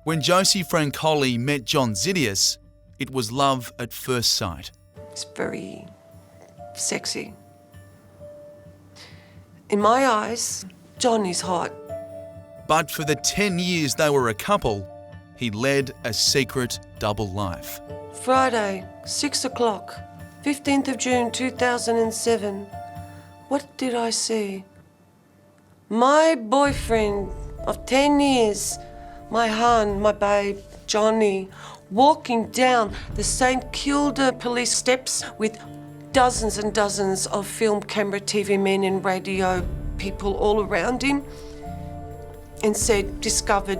When Josie Francoli met John Xydias, it was love at first sight. It's very sexy. In my eyes, John is hot. But for the 10 years they were a couple, he led a secret double life. Friday, 6 o'clock, 15th of June 2007. What did I see? My boyfriend of 10 years, my hun, my babe, Johnny, walking down the St Kilda police steps with dozens and dozens of film camera, TV men and radio people all around him, and said, discovered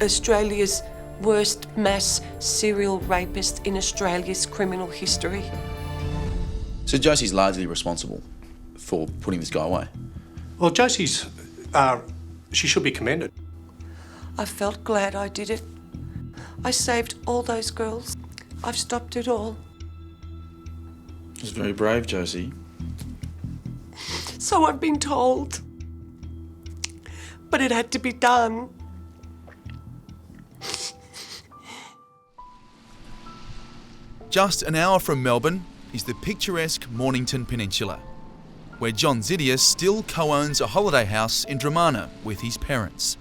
Australia's worst mass serial rapist in Australia's criminal history. So Josie's largely responsible for putting this guy away? Well, Josie's, she should be commended. I felt glad I did it. I saved all those girls. I've stopped it all. It's very brave, Josie. So I've been told. But it had to be done. Just an hour from Melbourne is the picturesque Mornington Peninsula, where John Xydias still co-owns a holiday house in Dramana with his parents.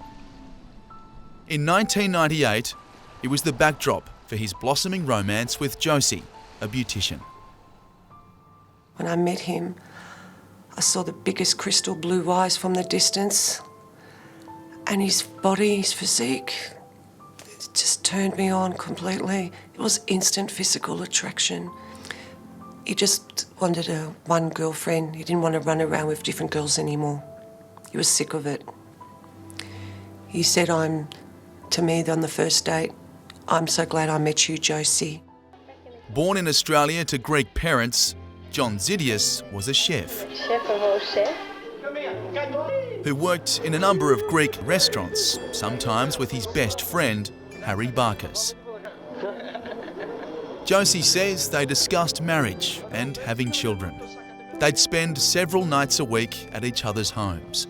In 1998, it was the backdrop for his blossoming romance with Josie, a beautician. When I met him, I saw the biggest crystal blue eyes from the distance, and his body, his physique, it just turned me on completely. It was instant physical attraction. He just wanted one girlfriend. He didn't want to run around with different girls anymore. He was sick of it. He said to me on the first date, "I'm so glad I met you, Josie." Born in Australia to Greek parents, John Xydias was a chef who worked in a number of Greek restaurants, sometimes with his best friend, Harry Barkas. Josie says they discussed marriage and having children. They'd spend several nights a week at each other's homes.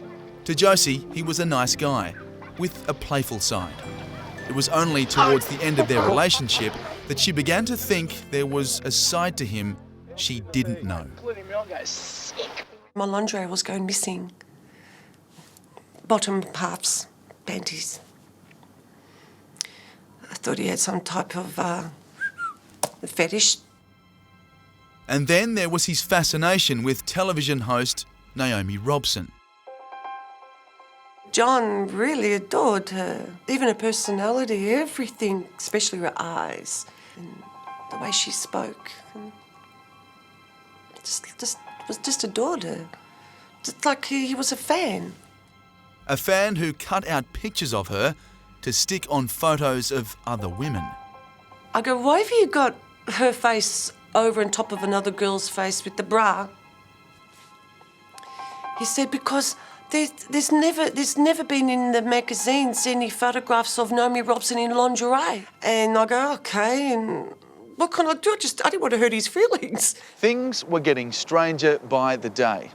To Josie, he was a nice guy, with a playful side. It was only towards the end of their relationship that she began to think there was a side to him she didn't know. My lingerie was going missing. Bottom halves, panties. I thought he had some type of fetish. And then there was his fascination with television host Naomi Robson. John really adored her. Even her personality, everything, especially her eyes and the way she spoke. And just adored her. Just like he was a fan. A fan who cut out pictures of her to stick on photos of other women. I go, "Why have you got her face over on top of another girl's face with the bra?" He said, "Because there's never been in the magazines any photographs of Naomi Robson in lingerie." And I go, "Okay, and what can I do? I didn't want to hurt his feelings." Things were getting stranger by the day.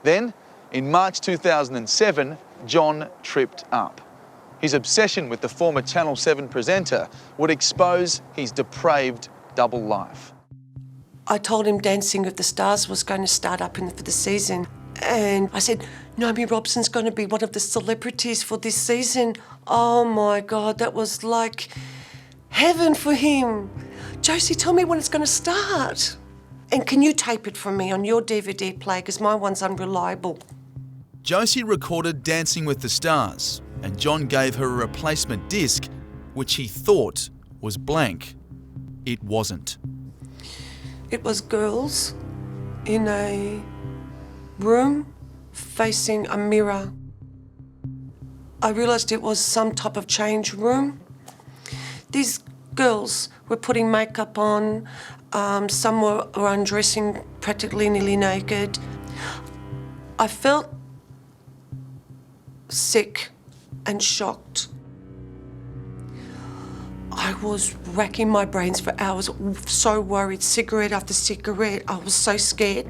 Then, in March 2007, John tripped up. His obsession with the former Channel 7 presenter would expose his depraved double life. I told him Dancing with the Stars was going to start up for the season. And I said, "Naomi Robson's going to be one of the celebrities for this season." Oh my God, that was like heaven for him. "Josie, tell me when it's going to start. And can you tape it for me on your DVD player, because my one's unreliable." Josie recorded Dancing with the Stars, and John gave her a replacement disc, which he thought was blank. It wasn't. It was girls in a room facing a mirror. I realised it was some type of change room. These girls were putting makeup on, some were undressing practically nearly naked. I felt sick and shocked. I was racking my brains for hours, so worried, cigarette after cigarette. I was so scared.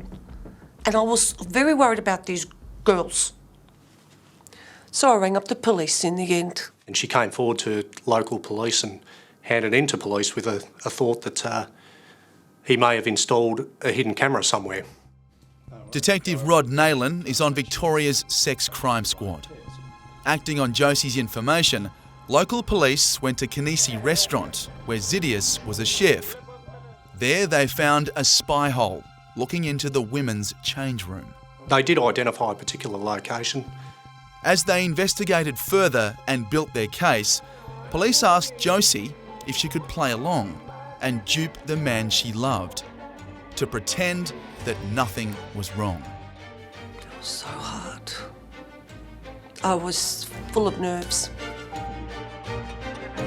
And I was very worried about these girls. So I rang up the police in the end. And she came forward to local police and handed in to police with a thought that he may have installed a hidden camera somewhere. Detective Rod Naylan is on Victoria's Sex Crime Squad. Acting on Josie's information, local police went to Kinesi restaurant where Xydias was a chef. There they found a spy hole looking into the women's change room. They did identify a particular location. As they investigated further and built their case, police asked Josie if she could play along and dupe the man she loved, to pretend that nothing was wrong. It was so hard. I was full of nerves.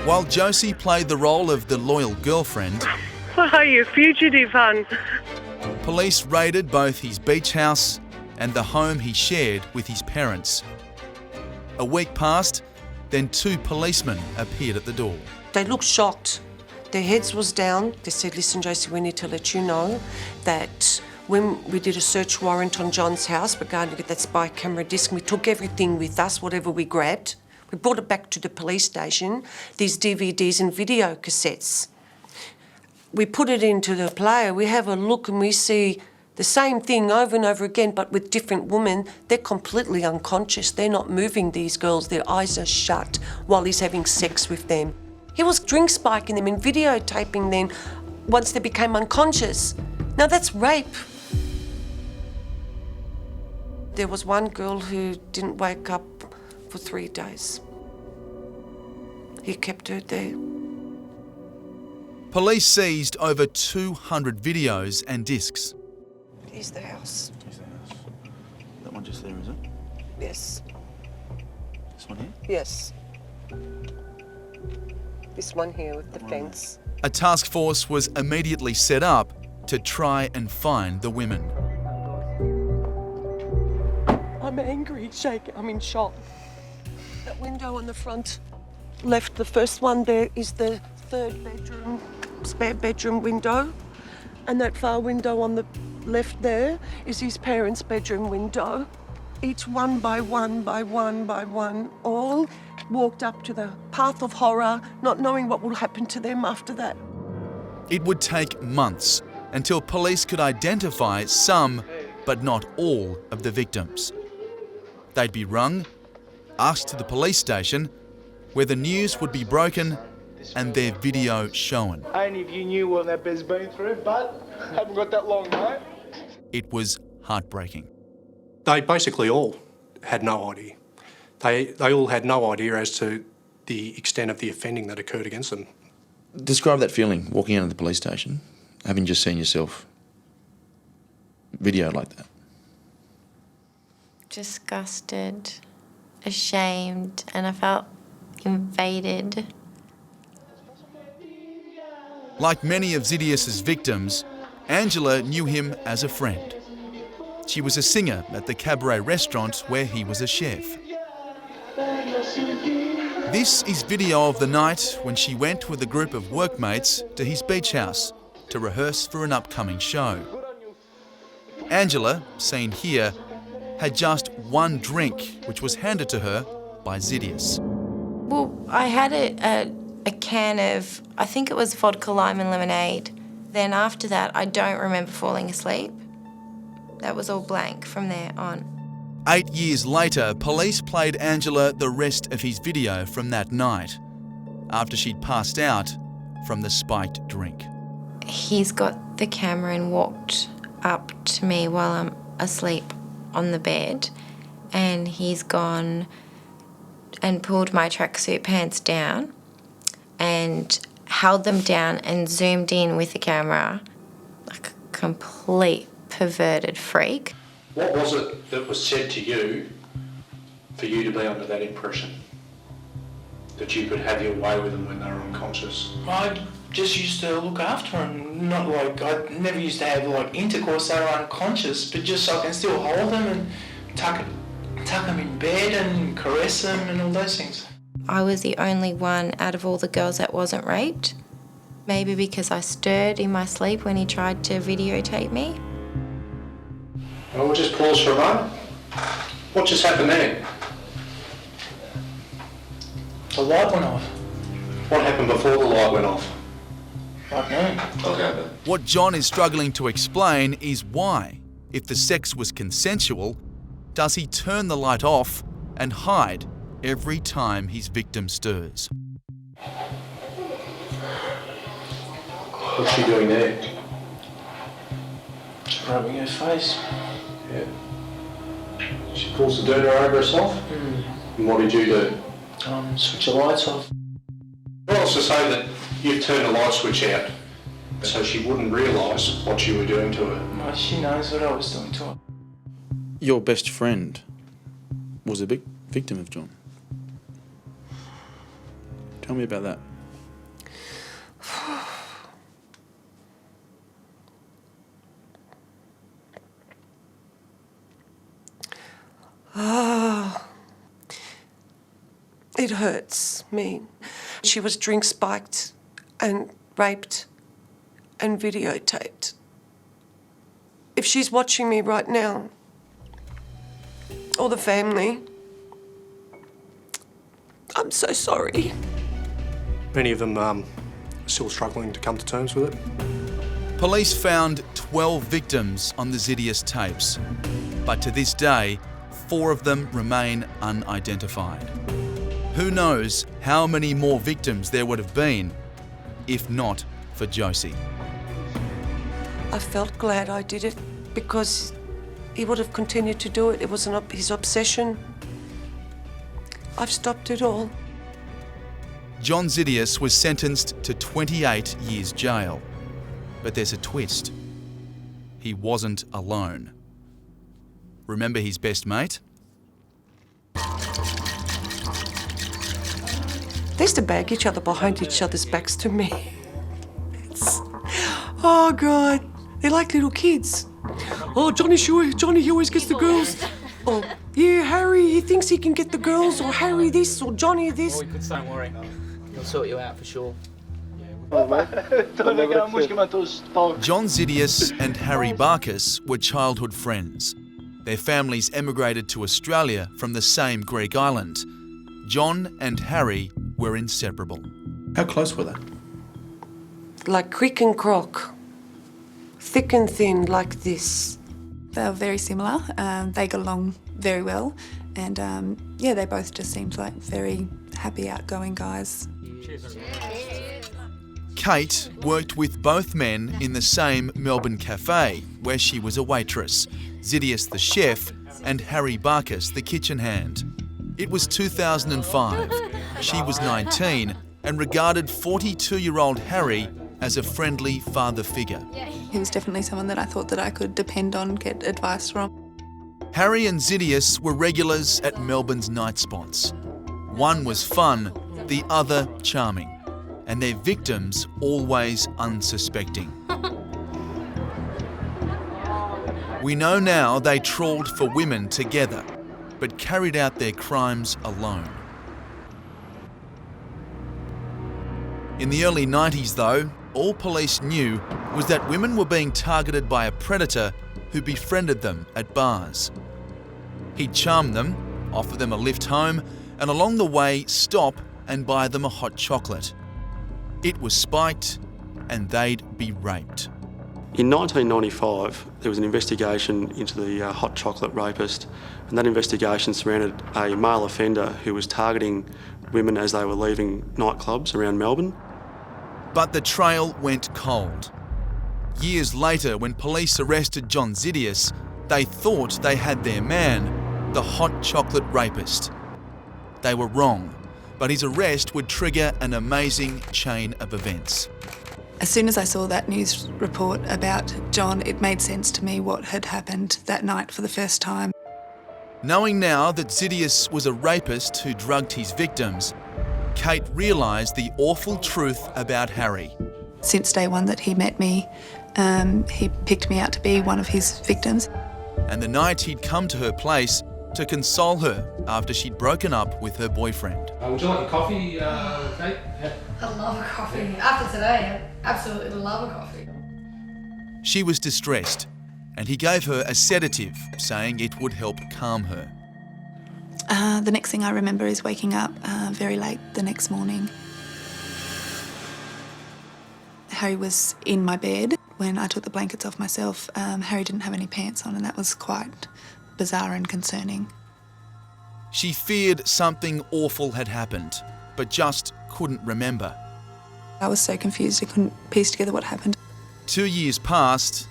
While Josie played the role of the loyal girlfriend, Why are you fugitive, hon? police raided both his beach house and the home he shared with his parents. A week passed, then 2 policemen appeared at the door. They looked shocked. Their heads was down. They said, listen, Josie, we need to let you know that when we did a search warrant on John's house regarding that spy camera disc, we took everything with us, whatever we grabbed. We brought it back to the police station, these DVDs and video cassettes. We put it into the player, we have a look and we see the same thing over and over again, but with different women. They're completely unconscious. They're not moving, these girls. Their eyes are shut while he's having sex with them. He was drink spiking them and videotaping them once they became unconscious. Now that's rape. There was one girl who didn't wake up for 3 days. He kept her there. Police seized over 200 videos and discs. Here's the house. That one just there, is it? Yes. This one here? Yes. This one here with the fence. A task force was immediately set up to try and find the women. I'm angry, I'm in shock. That window on the front left, the first one there is the 3rd bedroom, spare bedroom window. And that far window on the left there is his parents' bedroom window. Each one by one, all walked up to the path of horror, not knowing what would happen to them after that. It would take months until police could identify some, but not all, of the victims. They'd be rung, asked to the police station, where the news would be broken and their video shown. Only if you knew what that bed's been through, but haven't got that long, mate. It was heartbreaking. They basically all had no idea. They all had no idea as to the extent of the offending that occurred against them. Describe that feeling, walking out of the police station, having just seen yourself videoed like that. Disgusted, ashamed, and I felt invaded. Like many of Xydias' victims, Angela knew him as a friend. She was a singer at the cabaret restaurant where he was a chef. This is video of the night when she went with a group of workmates to his beach house to rehearse for an upcoming show. Angela, seen here, had just 1 drink, which was handed to her by Xydias. Well, I had a can of, I think it was vodka, lime and lemonade. Then after that, I don't remember falling asleep. That was all blank from there on. 8 years later, police played Angela the rest of his video from that night, after she'd passed out from the spiked drink. He's got the camera and walked up to me while I'm asleep on the bed, and he's gone and pulled my tracksuit pants down and held them down and zoomed in with the camera like a complete perverted freak. What was it that was said to you for you to be under that impression? That you could have your way with them when they were unconscious? I just used to look after them, not like, I never used to have like intercourse, they were unconscious, but just so I can still hold them and tuck them in bed and caress them and all those things. I was the only one out of all the girls that wasn't raped. Maybe because I stirred in my sleep when he tried to videotape me. Well, we'll just pause for a moment. What just happened there? The light went off. What happened before the light went off? I don't know. What John is struggling to explain is why, if the sex was consensual, does he turn the light off and hide every time his victim stirs? What's she doing there? Just rubbing her face. Yeah. She pulls the doona over herself? And what did you do? Switch the lights off. Well, else to say that you've turned the light switch out so she wouldn't realise what you were doing to her. No, she knows what I was doing to her. Your best friend was a big victim of John. Tell me about that. It hurts me. She was drink spiked and raped and videotaped. If she's watching me right now, or the family, I'm so sorry. Many of them still struggling to come to terms with it. Police found 12 victims on the Xydias tapes, but to this day, 4 of them remain unidentified. Who knows how many more victims there would have been if not for Josie. I felt glad I did it because he would have continued to do it. It was his obsession. I've stopped it all. John Xydias was sentenced to 28 years jail. But there's a twist. He wasn't alone. Remember his best mate? They used to bag each other behind each other's backs to me. Oh, God. They're like little kids. Oh, Johnny, he always gets the girls. Oh, yeah, Harry, he thinks he can get the girls, or Harry this, or Johnny this. Don't worry. He'll sort you out for sure. John Xydias and Harry Barkas were childhood friends. Their families emigrated to Australia from the same Greek island. John and Harry were inseparable. How close were they? Like crick and crock. Thick and thin like this. They were very similar. They got along very well. And yeah, they both just seemed like very happy, outgoing guys. Kate worked with both men in the same Melbourne cafe where she was a waitress, Xydias the chef and Harry Barkas the kitchen hand. It was 2005. She was 19 and regarded 42-year-old Harry as a friendly father figure. He was definitely someone that I thought that I could depend on, get advice from. Harry and Xydias were regulars at Melbourne's night spots. One was fun, the other charming, and their victims always unsuspecting. We know now they trawled for women together, but carried out their crimes alone. In the early 90s, though, all police knew was that women were being targeted by a predator who befriended them at bars. He'd charm them, offer them a lift home, and along the way stop and buy them a hot chocolate. It was spiked and they'd be raped. In 1995, there was an investigation into the hot chocolate rapist, and that investigation surrounded a male offender who was targeting women as they were leaving nightclubs around Melbourne. But the trail went cold. Years later, when police arrested John Xydias, they thought they had their man, the hot chocolate rapist. They were wrong, but his arrest would trigger an amazing chain of events. As soon as I saw that news report about John, it made sense to me what had happened that night for the first time. Knowing now that Xydias was a rapist who drugged his victims, Kate realised the awful truth about Harry. Since day one that he met me, he picked me out to be one of his victims. And the night he'd come to her place to console her after she'd broken up with her boyfriend. Would you like a coffee, Kate? I love a coffee. After today, I absolutely love a coffee. She was distressed, and he gave her a sedative, saying it would help calm her. The next thing I remember is waking up very late the next morning. Harry was in my bed. When I took the blankets off myself, Harry didn't have any pants on, and that was quite bizarre and concerning. She feared something awful had happened, but just couldn't remember. I was so confused I couldn't piece together what happened. 2 years passed,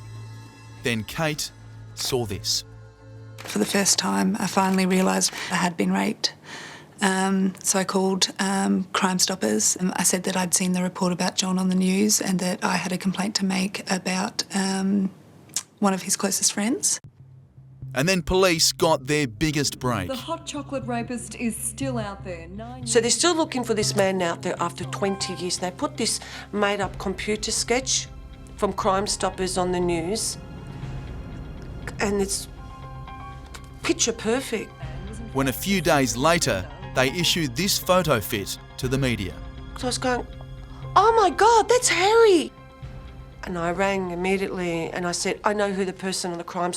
then Kate saw this. For the first time, I finally realised I had been raped. So I called Crime Stoppers. I said that I'd seen the report about John on the news and that I had a complaint to make about one of his closest friends. And then police got their biggest break. The hot chocolate rapist is still out there. So they're still looking for this man out there after 20 years. They put this made-up computer sketch from Crime Stoppers on the news, and it's picture perfect. When a few days later, they issued this photo fit to the media. So I was going, oh my God, that's Harry. And I rang immediately and I said, I know who the person on the Crime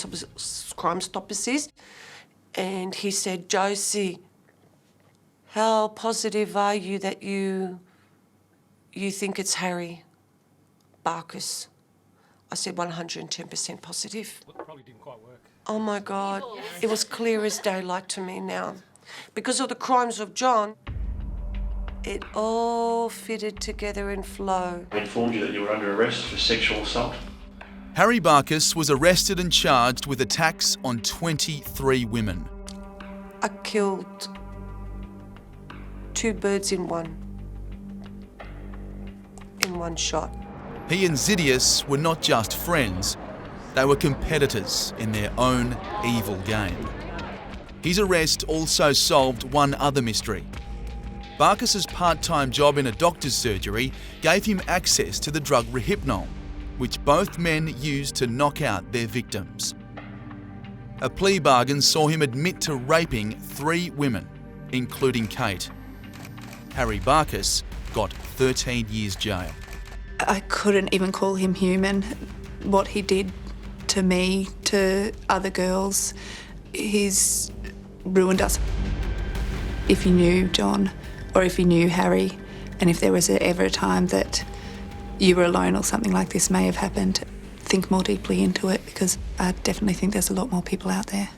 Stoppers is. And he said, Josie, how positive are you that you think it's Harry Barkas? I said 110% positive. Probably didn't quite work. Oh my God, it was clear as daylight to me now. Because of the crimes of John, it all fitted together in flow. I informed you that you were under arrest for sexual assault. Harry Barkas was arrested and charged with attacks on 23 women. I killed 2 birds in one shot. He and Xydias were not just friends, they were competitors in their own evil game. His arrest also solved one other mystery. Barkas's part-time job in a doctor's surgery gave him access to the drug Rohypnol, which both men used to knock out their victims. A plea bargain saw him admit to raping 3 women, including Kate. Harry Barkas got 13 years jail. I couldn't even call him human. What he did to me, to other girls, he's ruined us. If you knew John, or if you knew Harry, and if there was ever a time that you were alone or something like this may have happened, think more deeply into it, because I definitely think there's a lot more people out there.